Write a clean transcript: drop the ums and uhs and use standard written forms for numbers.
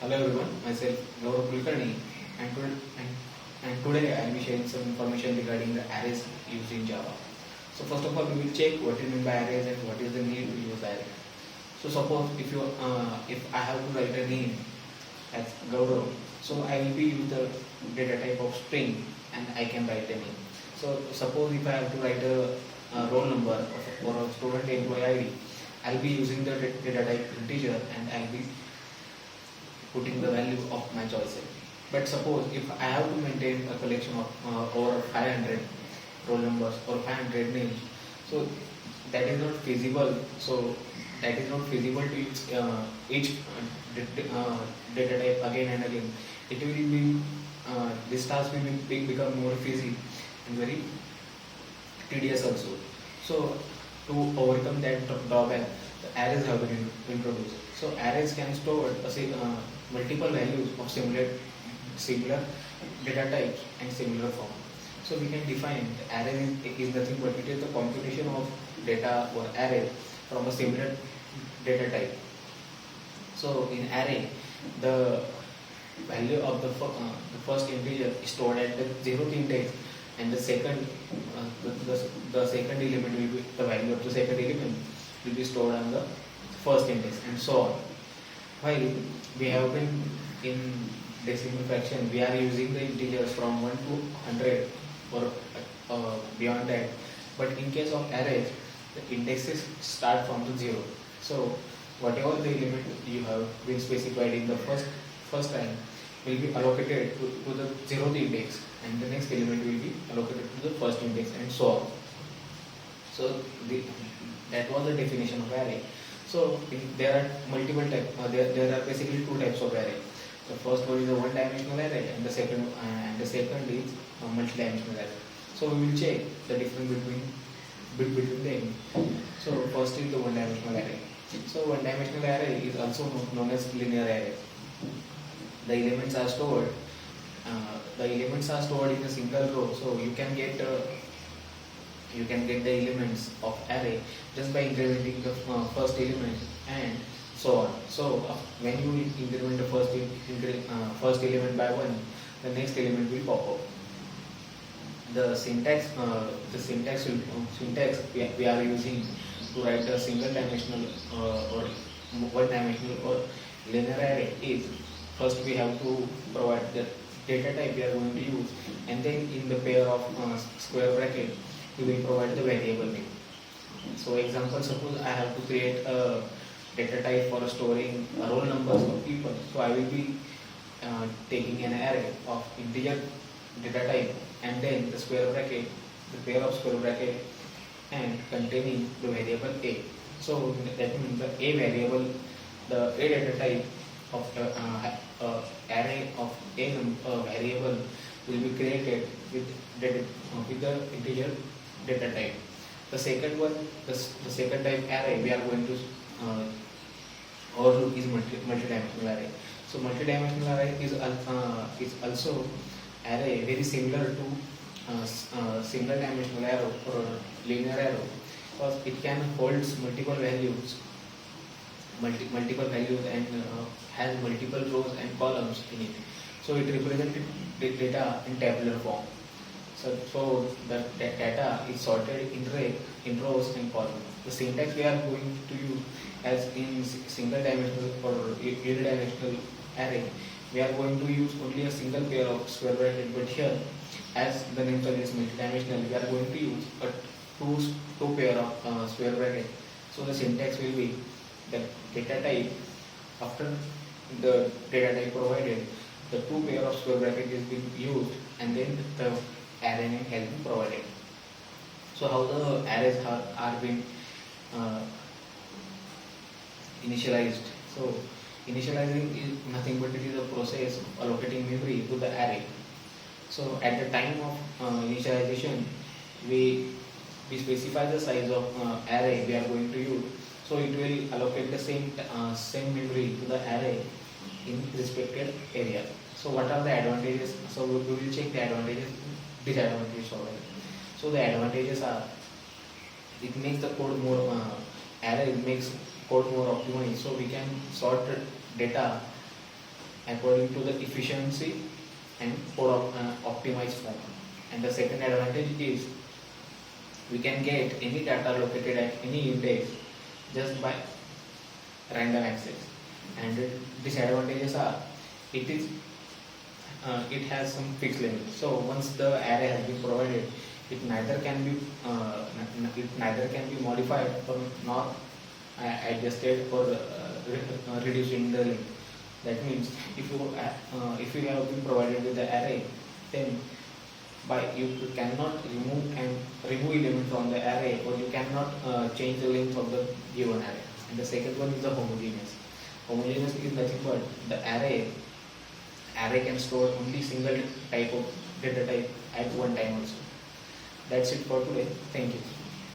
Hello everyone, myself Gaurav Kulkarni and today I will be sharing some information regarding the arrays used in Java. So first of all we will check what is meant by arrays and what is the need to use array. So suppose if I have to write a name as Gaurav, so I will be use the data type of string and I can write a name. So suppose if I have to write a roll number or a student employee ID, I will be using the data type integer and I will be putting the value of my choices. But suppose if I have to maintain a collection of over 500 roll numbers or 500 names, so that is not feasible. So that is not feasible to each data type again and again. It will be this task will become more easy and very tedious also. So to overcome that drawback, the arrays have been introduced. So arrays can store multiple values of similar data types and similar form. So we can define the array is nothing but it is the computation of data or array from a similar data type. So in array, the value of the first integer is stored at the 0th index, and the second the second element will be the value of the second element will be stored on the first index, and so on. While we have been in decimal fraction, we are using the integers from 1 to 100 or beyond that. But in case of arrays, the indexes start from the 0. So whatever the element you have been specified in the first time will be allocated to the 0th index, and the next element will be allocated to the first index, and so on. So that was the definition of array. So there are multiple types. There are basically two types of array. The first one is a one-dimensional array, and the second is a multi-dimensional array. So we will check the difference between them. So first is the one-dimensional array. So one-dimensional array is also known as linear array. The elements are stored. In a single row. So you can get the elements of array just by incrementing the first element and so on. So when you increment the first element by 1, the next element will pop up. The syntax we are using to write a single dimensional or one dimensional or linear array is, first we have to provide the data type we are going to use, and then in the pair of square bracket we will provide the variable name. So example, suppose I have to create a data type for storing roll numbers of people. So I will be taking an array of integer data type and then the square bracket, the pair of square bracket and containing the variable a. So that means the a variable, the a data type of array of a variable will be created with the integer data type. The second one, the second type array we are going to overlook is multi-dimensional array. So multi-dimensional array is also array very similar to single dimensional arrow or linear arrow, because it can hold multiple values and has multiple rows and columns in it. So it represents the data in tabular form. So the data is sorted in rows and columns. The syntax we are going to use as in single dimensional or unidimensional array, we are going to use only a single pair of square bracket, but here as the name suggests multidimensional, we are going to use a two pair of square bracket. So the syntax will be the data type, after the data type provided, the two pair of square bracket is being used, and then the array name has been provided. So how the arrays are being initialized? So initializing is nothing but it is a process of allocating memory to the array. So at the time of initialization, we specify the size of array we are going to use. So it will allocate the same memory to the array in respected area. So what are the advantages? So we will check the advantages, disadvantages of it. So the advantages are, it makes the code more array makes code more optimized. So we can sort data according to the efficiency and optimized form. And the second advantage is we can get any data located at any index just by random access. And disadvantages are it has some fixed limit. So once the array has been provided, it neither can be modified or not adjusted or reduced in the length. That means if you have been provided with the array, then you cannot remove element from the array, or you cannot change the length of the given array. And the second one is the homogeneous. Homogeneous is nothing but the array can store only single type of data type at one time also. That's it for today. Thank you.